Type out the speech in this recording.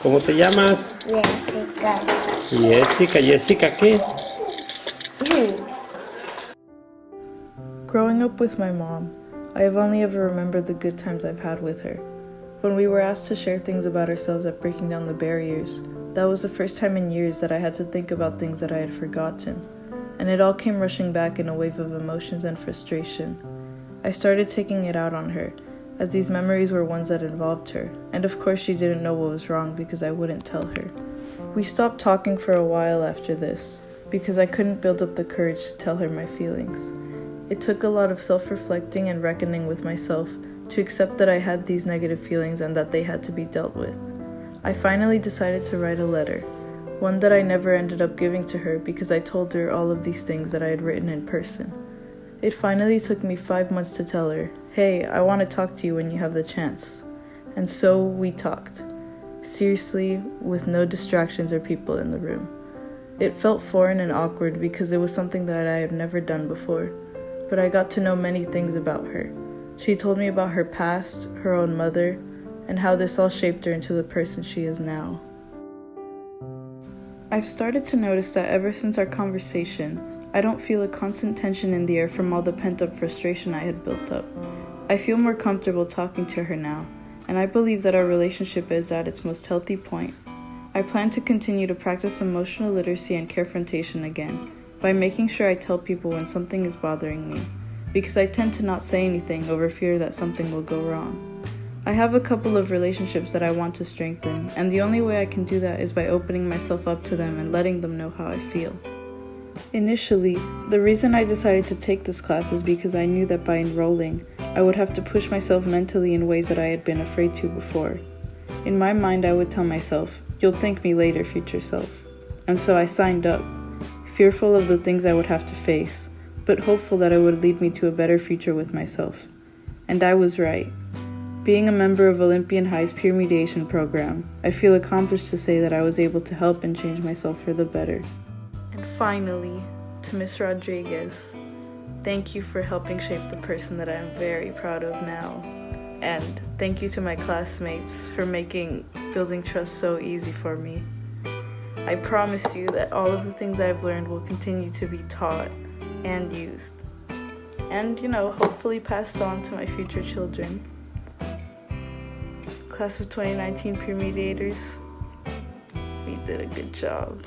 ¿Cómo te llamas? Jessica. Jessica. ¿Jessica qué? Growing up with my mom, I have only ever remembered the good times I've had with her. When we were asked to share things about ourselves at Breaking Down the Barriers, that was the first time in years that I had to think about things that I had forgotten, and it all came rushing back in a wave of emotions and frustration. I started taking it out on her, as these memories were ones that involved her, and of course she didn't know what was wrong because I wouldn't tell her. We stopped talking for a while after this, because I couldn't build up the courage to tell her my feelings. It took a lot of self-reflecting and reckoning with myself to accept that I had these negative feelings and that they had to be dealt with. I finally decided to write a letter, one that I never ended up giving to her because I told her all of these things that I had written in person. It finally took me 5 months to tell her, hey, I want to talk to you when you have the chance. And so we talked. Seriously, with no distractions or people in the room. It felt foreign and awkward because it was something that I had never done before, but I got to know many things about her. She told me about her past, her own mother, and how this all shaped her into the person she is now. I've started to notice that ever since our conversation, I don't feel a constant tension in the air from all the pent-up frustration I had built up. I feel more comfortable talking to her now, and I believe that our relationship is at its most healthy point. I plan to continue to practice emotional literacy and carefrontation again, by making sure I tell people when something is bothering me, because I tend to not say anything over fear that something will go wrong. I have a couple of relationships that I want to strengthen, and the only way I can do that is by opening myself up to them and letting them know how I feel. Initially, the reason I decided to take this class is because I knew that by enrolling, I would have to push myself mentally in ways that I had been afraid to before. In my mind, I would tell myself, "You'll thank me later, future self." And so I signed up, fearful of the things I would have to face, but hopeful that it would lead me to a better future with myself. And I was right. Being a member of Olympian High's peer mediation program, I feel accomplished to say that I was able to help and change myself for the better. And finally, to Miss Rodriguez, thank you for helping shape the person that I am very proud of now. And thank you to my classmates for making building trust so easy for me. I promise you that all of the things I've learned will continue to be taught and used. And, hopefully passed on to my future children. Class of 2019 peer mediators, we did a good job.